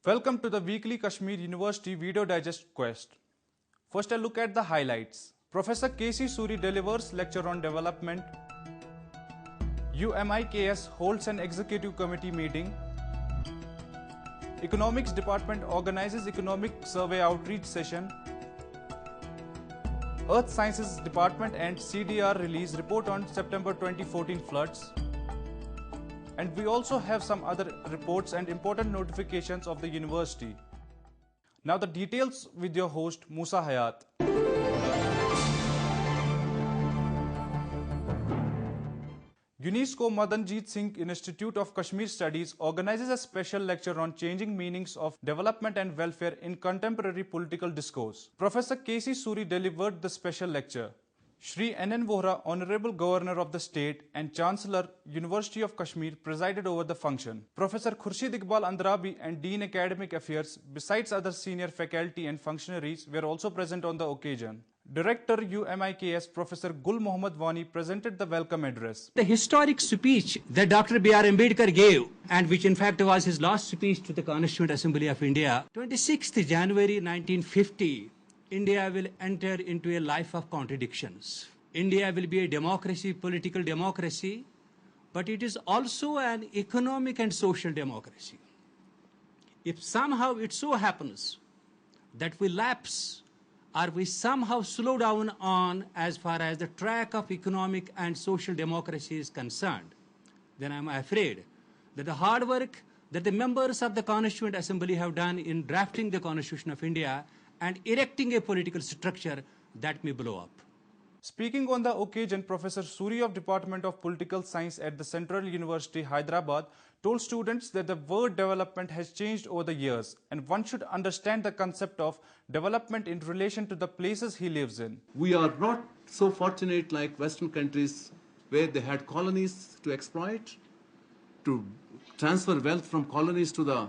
Welcome to the weekly Kashmir University Video Digest Quest. First, a look at the highlights. Professor K.C. Suri delivers lecture on development. UMIKS holds an executive committee meeting. Economics Department organizes economic survey outreach session. Earth Sciences Department and CDR release report on September 2014 floods. And we also have some other reports and important notifications of the university. Now the details with your host Musa Hayat. UNESCO Madanjit Singh Institute of Kashmir Studies organizes a special lecture on changing meanings of development and welfare in contemporary political discourse. Professor K.C. Suri delivered the special lecture. Shri N.N. Vohra, Honorable Governor of the State and Chancellor, University of Kashmir, presided over the function. Professor Khurshid Iqbal Andrabi and Dean Academic Affairs, besides other senior faculty and functionaries, were also present on the occasion. Director UMIKS Professor Gul Mohammad Wani presented the welcome address. The historic speech that Dr. B.R. Ambedkar gave, and which in fact was his last speech to the Constituent Assembly of India, 26th January 1950, India will enter into a life of contradictions. India will be a democracy, political democracy, but it is also an economic and social democracy. If somehow it so happens that we lapse or we somehow slow down on as far as the track of economic and social democracy is concerned, then I'm afraid that the hard work that the members of the Constituent Assembly have done in drafting the Constitution of India and erecting a political structure, that may blow up. Speaking on the occasion, Professor Suri of Department of Political Science at the Central University, Hyderabad, told students that the word development has changed over the years and one should understand the concept of development in relation to the places he lives in. We are not so fortunate like Western countries where they had colonies to exploit, to transfer wealth from colonies to the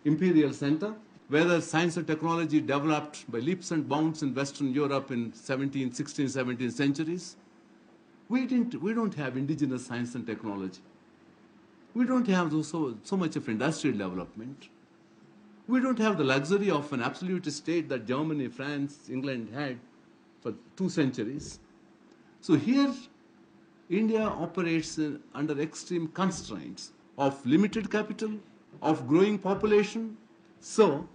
imperial center. Whether science and technology developed by leaps and bounds in Western Europe in 16th, 17th centuries. We don't have indigenous science and technology. We don't have so much of industrial development. We don't have the luxury of an absolute state that Germany, France, England had for 2 centuries. So here, India operates under extreme constraints of limited capital, of growing population. So,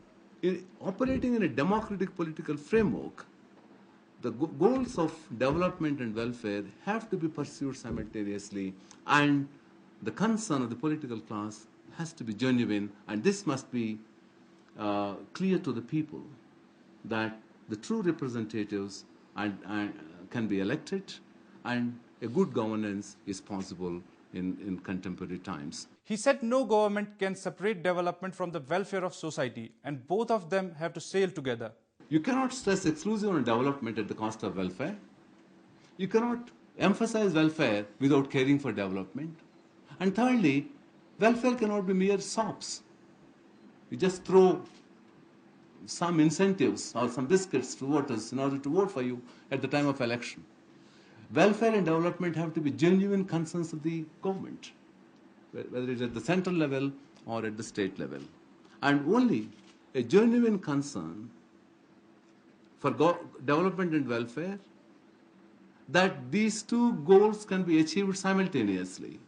operating in a democratic political framework, the goals of development and welfare have to be pursued simultaneously, and the concern of the political class has to be genuine, and this must be clear to the people that the true representatives can be elected and a good governance is possible in contemporary times. He said no government can separate development from the welfare of society and both of them have to sail together. You cannot stress exclusively on development at the cost of welfare. You cannot emphasize welfare without caring for development. And thirdly, welfare cannot be mere sops. You just throw some incentives or some biscuits to voters in order to vote for you at the time of election. Welfare and development have to be genuine concerns of the government, whether it's at the central level or at the state level. And only a genuine concern for development and welfare, that these two goals can be achieved simultaneously.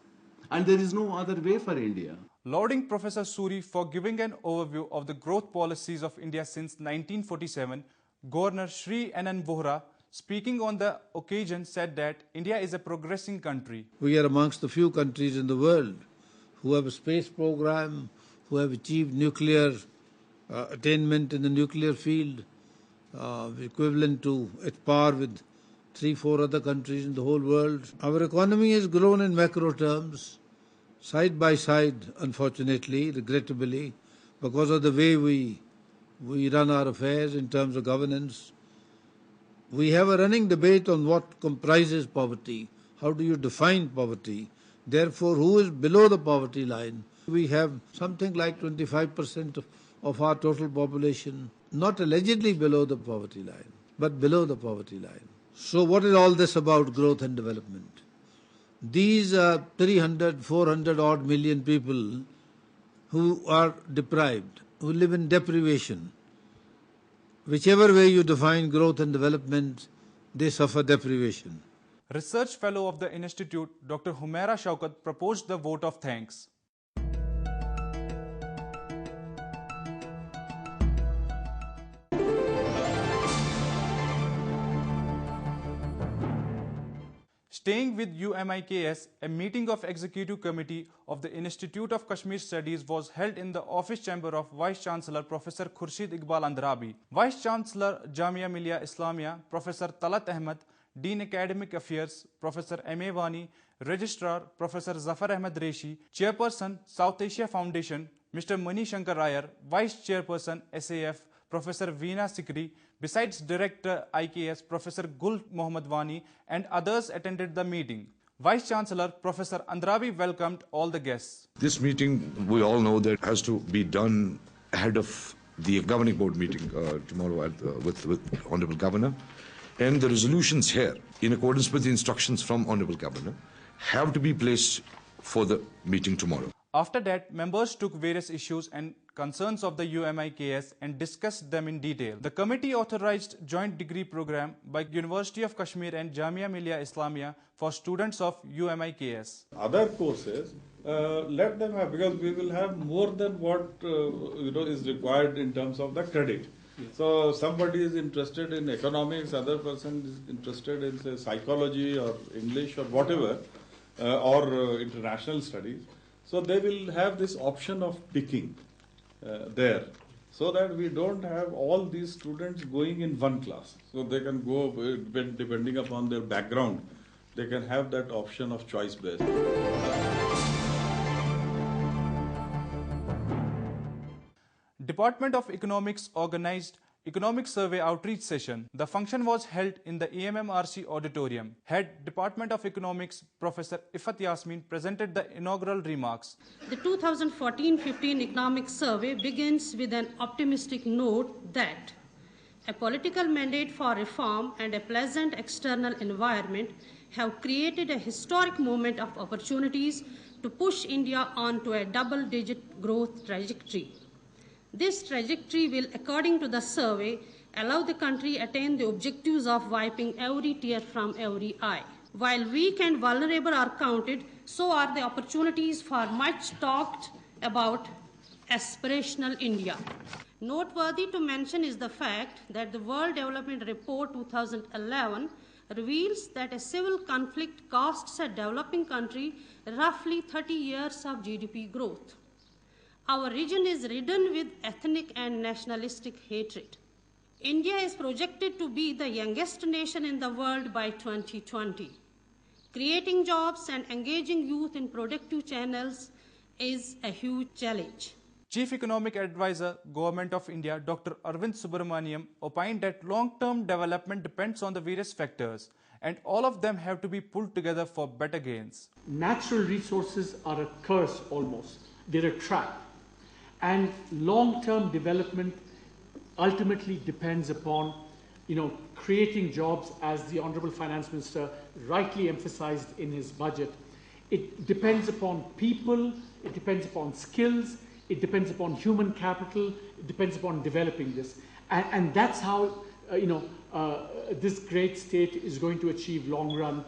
And there is no other way for India. Lauding Professor Suri for giving an overview of the growth policies of India since 1947, Governor Shri N.N. Vohra, speaking on the occasion, said that India is a progressing country. We are amongst the few countries in the world who have a space program, who have achieved nuclear attainment in the nuclear field, equivalent to at par with 3-4 other countries in the whole world. Our economy has grown in macro terms, side by side, unfortunately, regrettably, because of the way we run our affairs in terms of governance. We have a running debate on what comprises poverty. How do you define poverty? Therefore, who is below the poverty line? We have something like 25% of our total population not allegedly below the poverty line, but below the poverty line. So what is all this about growth and development? These 300, 400 odd million people who are deprived, who live in deprivation. Whichever way you define growth and development, they suffer deprivation. Research Fellow of the Institute, Dr. Humaira Shaukat, proposed the vote of thanks. Staying with UMIKS, a meeting of Executive Committee of the Institute of Kashmir Studies was held in the office chamber of Vice Chancellor Professor Khurshid Iqbal Andrabi. Vice Chancellor Jamia Millia Islamia, Professor Talat Ahmed, Dean Academic Affairs, Professor M.A. Wani, Registrar, Professor Zafar Ahmed Reshi, Chairperson, South Asia Foundation, Mr. Mani Shankar Rayar, Vice Chairperson, SAF, Professor Veena Sikri, besides Director IKS, Professor Gul Mohammad Wani, and others attended the meeting. Vice Chancellor, Professor Andrabi welcomed all the guests. This meeting, we all know that has to be done ahead of the governing board meeting tomorrow with Honorable Governor. And the resolutions here, in accordance with the instructions from Honorable Governor, have to be placed for the meeting tomorrow. After that, members took various issues and concerns of the UMIKS and discussed them in detail. The committee authorized joint degree program by University of Kashmir and Jamia Millia Islamia for students of UMIKS. Other courses, let them have, because we will have more than what is required in terms of the credit. So somebody is interested in economics, other person is interested in say psychology or English or whatever, or international studies. So they will have this option of picking there, so that we don't have all these students going in one class. So they can go, depending upon their background, they can have that option of choice based. Department of Economics organized Economic Survey Outreach Session. The function was held in the EMMRC auditorium. Head Department of Economics Professor Ifat Yasmin presented the inaugural remarks. The 2014-15 Economic Survey begins with an optimistic note that a political mandate for reform and a pleasant external environment have created a historic moment of opportunities to push India onto a double-digit growth trajectory. This trajectory will, according to the survey, allow the country attain the objectives of wiping every tear from every eye. While weak and vulnerable are counted, so are the opportunities for much talked about aspirational India. Noteworthy to mention is the fact that the World Development Report 2011 reveals that a civil conflict costs a developing country roughly 30 years of GDP growth. Our region is ridden with ethnic and nationalistic hatred. India is projected to be the youngest nation in the world by 2020. Creating jobs and engaging youth in productive channels is a huge challenge. Chief Economic Advisor, Government of India, Dr. Arvind Subramaniam, opined that long-term development depends on the various factors, and all of them have to be pulled together for better gains. Natural resources are a curse almost. They're a trap. And long-term development ultimately depends upon, creating jobs, as the Honorable Finance Minister rightly emphasized in his budget. It depends upon people, it depends upon skills, it depends upon human capital, it depends upon developing this. And that's how, this great state is going to achieve long-run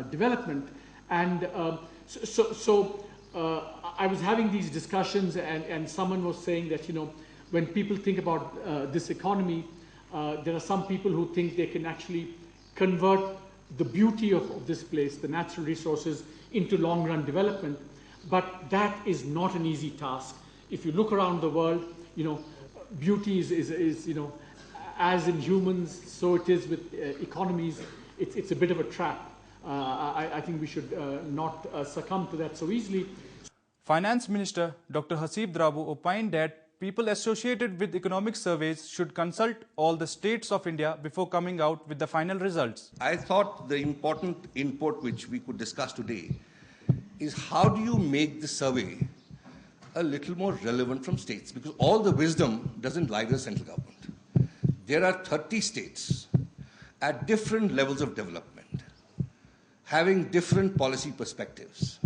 development. And I was having these discussions, and someone was saying that, when people think about this economy, there are some people who think they can actually convert the beauty of this place, the natural resources, into long-run development. But that is not an easy task. If you look around the world, beauty is as in humans, so it is with economies. It's a bit of a trap. I think we should not succumb to that so easily. Finance Minister Dr. Hasib Drabu opined that people associated with economic surveys should consult all the states of India before coming out with the final results. I thought the important input which we could discuss today is how do you make the survey a little more relevant from states, because all the wisdom doesn't lie with the central government. There are 30 states at different levels of development, having different policy perspectives.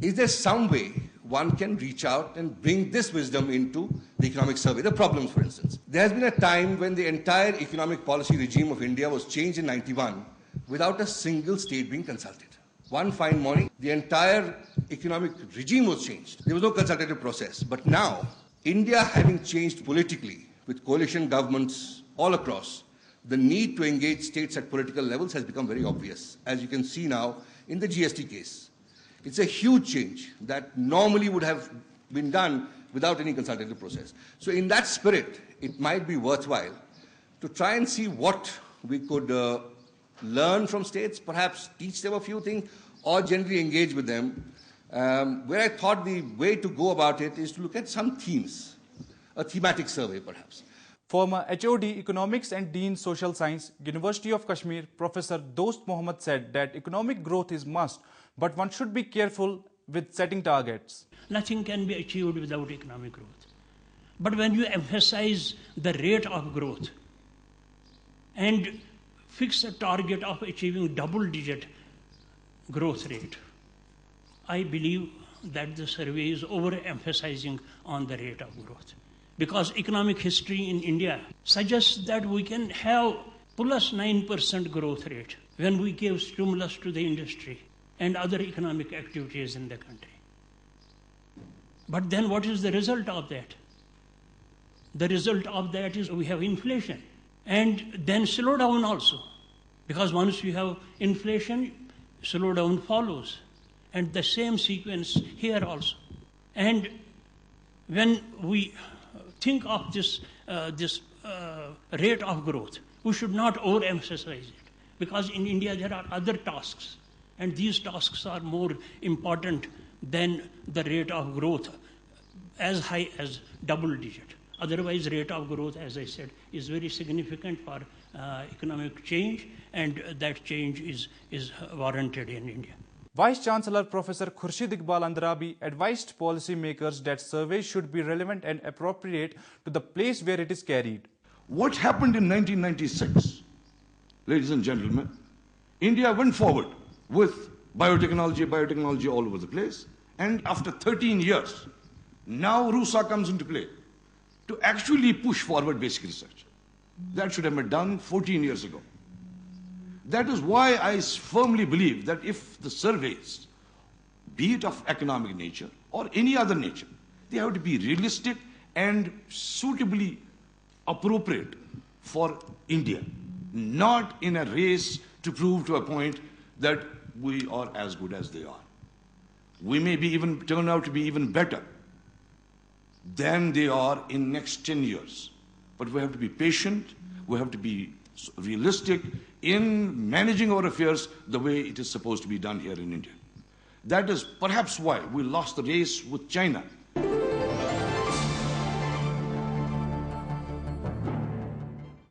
Is there some way one can reach out and bring this wisdom into the economic survey, the problems, for instance. There has been a time when the entire economic policy regime of India was changed in 91 without a single state being consulted. One fine morning, the entire economic regime was changed. There was no consultative process. But now, India having changed politically with coalition governments all across, the need to engage states at political levels has become very obvious, as you can see now in the GST case. It's a huge change that normally would have been done without any consultative process. So in that spirit, it might be worthwhile to try and see what we could learn from states, perhaps teach them a few things, or generally engage with them. Where I thought the way to go about it is to look at some themes, a thematic survey perhaps. Former HOD Economics and Dean Social Science, University of Kashmir, Professor Dost Mohammed said that economic growth is must, but one should be careful with setting targets. Nothing can be achieved without economic growth. But when you emphasize the rate of growth and fix a target of achieving double-digit growth rate, I believe that the survey is overemphasizing on the rate of growth. Because economic history in India suggests that we can have plus 9% growth rate when we give stimulus to the industry and other economic activities in the country. But then what is the result of that? The result of that is we have inflation and then slowdown also. Because once you have inflation, slowdown follows. And the same sequence here also. And when we think of this rate of growth, we should not overemphasize it. Because in India there are other tasks. And these tasks are more important than the rate of growth as high as double digit. Otherwise, rate of growth, as I said, is very significant for economic change, and that change is warranted in India. Vice Chancellor Professor Khurshid Iqbal Andrabi advised policymakers that surveys should be relevant and appropriate to the place where it is carried. What happened in 1996, ladies and gentlemen? India went forward with biotechnology all over the place. And after 13 years, now RUSA comes into play to actually push forward basic research. That should have been done 14 years ago. That is why I firmly believe that if the surveys, be it of economic nature or any other nature, they have to be realistic and suitably appropriate for India, not in a race to prove to a point that we are as good as they are. We may be even turn out to be even better than they are in next 10 years. But we have to be patient, we have to be realistic in managing our affairs the way it is supposed to be done here in India. That is perhaps why we lost the race with China.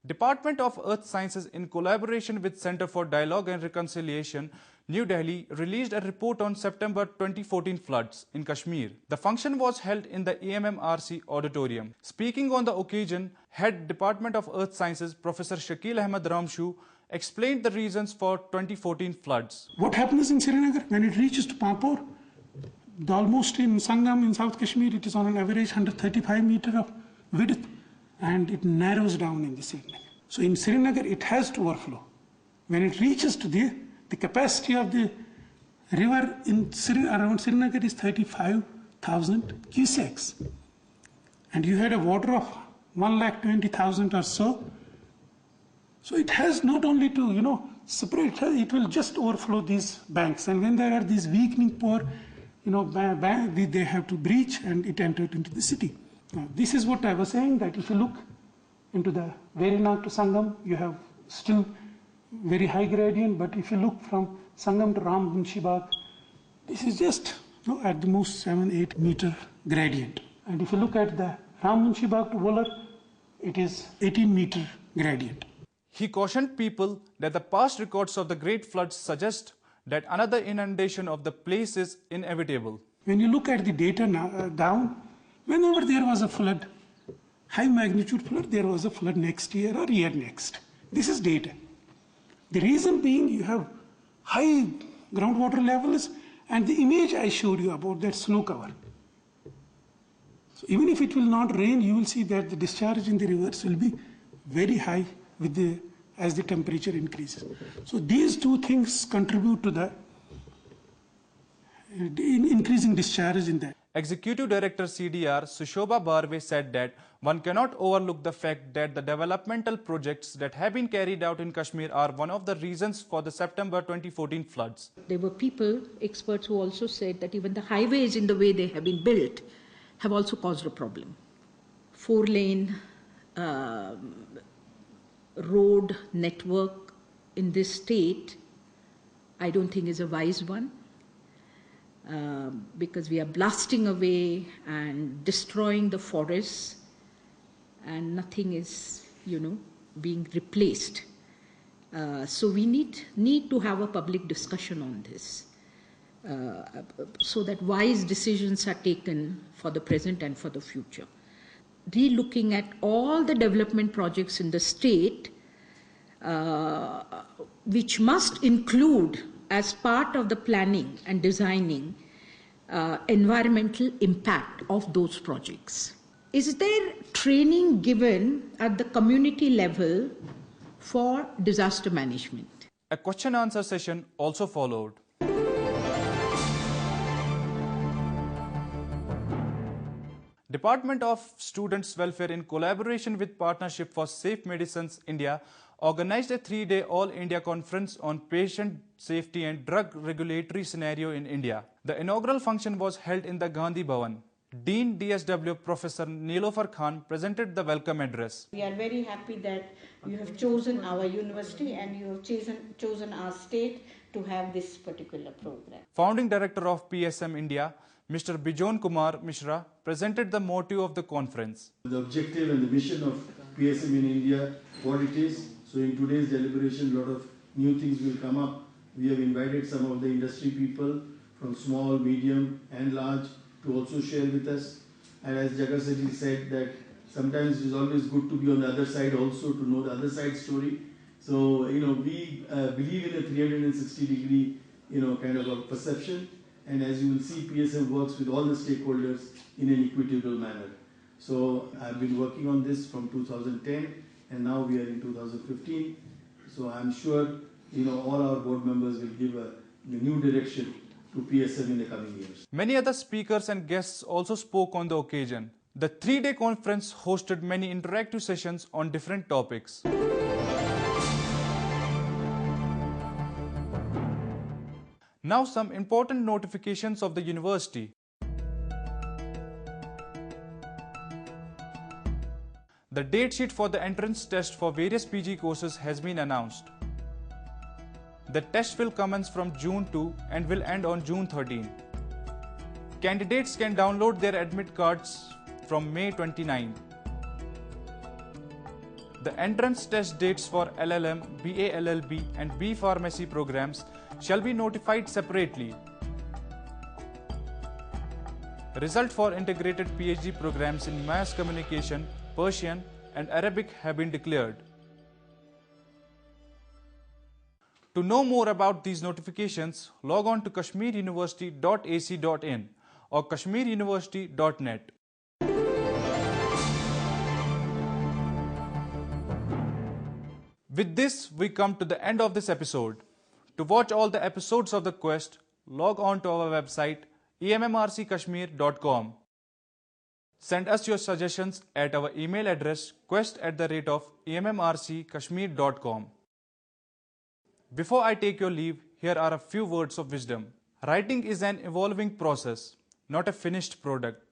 Department of Earth Sciences, in collaboration with Center for Dialogue and Reconciliation, New Delhi, released a report on September 2014 floods in Kashmir. The function was held in the AMMRC auditorium. Speaking on the occasion, Head Department of Earth Sciences, Professor Shakil Ahmed Ramshu, explained the reasons for 2014 floods. What happens in Srinagar when it reaches to Pampur? Almost in Sangam in South Kashmir, it is on an average 135 meter of width, and it narrows down in the Srinagar. So in Srinagar, it has to overflow. When it reaches to the capacity of the river in around Srinagar is 35,000 cusecs. And you had a water of 1,20,000 or so. So it has not only to, separate, it will just overflow these banks. And when there are these weakening pore, they have to breach and it entered into the city. Now, this is what I was saying, that if you look into the Verinag to Sangam, you have still very high gradient, but if you look from Sangam to Rammunshibagh, this is just at the most 7-8 meter gradient. And if you look at the Rammunshibagh to Wolar, it is 18 meter gradient. He cautioned people that the past records of the great floods suggest that another inundation of the place is inevitable. When you look at the data now, down, whenever there was a flood, high magnitude flood, there was a flood next year or year next. This is data. The reason being you have high groundwater levels and the image I showed you about that snow cover. So even if it will not rain, you will see that the discharge in the rivers will be very high as the temperature increases. So these two things contribute to the increasing discharge in that. Executive Director CDR Sushobha Barve said that one cannot overlook the fact that the developmental projects that have been carried out in Kashmir are one of the reasons for the September 2014 floods. There were experts who also said that even the highways in the way they have been built have also caused a problem. 4-lane road network in this state, I don't think is a wise one. Because we are blasting away and destroying the forests and nothing is, being replaced. So we need to have a public discussion on this so that wise decisions are taken for the present and for the future. Re-looking at all the development projects in the state, which must include as part of the planning and designing environmental impact of those projects. Is there training given at the community level for disaster management? A question answer session also followed. Department of Students Welfare in collaboration with Partnership for Safe Medicines India organized a 3-day All India Conference on Patient Safety and Drug Regulatory Scenario in India. The inaugural function was held in the Gandhi Bhavan. Dean DSW Professor Nilofar Khan presented the welcome address. We are very happy that you have chosen our university and you have chosen our state to have this particular program. Founding Director of PSM India, Mr. Bijon Kumar Mishra, presented the motto of the conference. The objective and the mission of PSM in India, what it is. So in today's deliberation, a lot of new things will come up. We have invited some of the industry people from small, medium and large to also share with us. And as Jagasati said that sometimes it is always good to be on the other side also to know the other side story. So, we believe in a 360-degree, kind of a perception. And as you will see, PSM works with all the stakeholders in an equitable manner. So I've been working on this from 2010 and now we are in 2015. So I'm sure, all our board members will give a new direction to PSM in the coming years. Many other speakers and guests also spoke on the occasion. The 3-day conference hosted many interactive sessions on different topics. Now some important notifications of the university. The date sheet for the entrance test for various PG courses has been announced. The test will commence from June 2 and will end on June 13. Candidates can download their admit cards from May 29. The entrance test dates for LLM, BA LLB and B Pharmacy programs shall be notified separately. Result for integrated PhD programs in Mass Communication, Persian and Arabic have been declared. To know more about these notifications, log on to kashmiruniversity.ac.in or kashmiruniversity.net. With this, we come to the end of this episode. To watch all the episodes of The Quest, log on to our website emmrckashmir.com. Send us your suggestions at our email address quest@emmrckashmir.com. Before I take your leave, here are a few words of wisdom. Writing is an evolving process, not a finished product.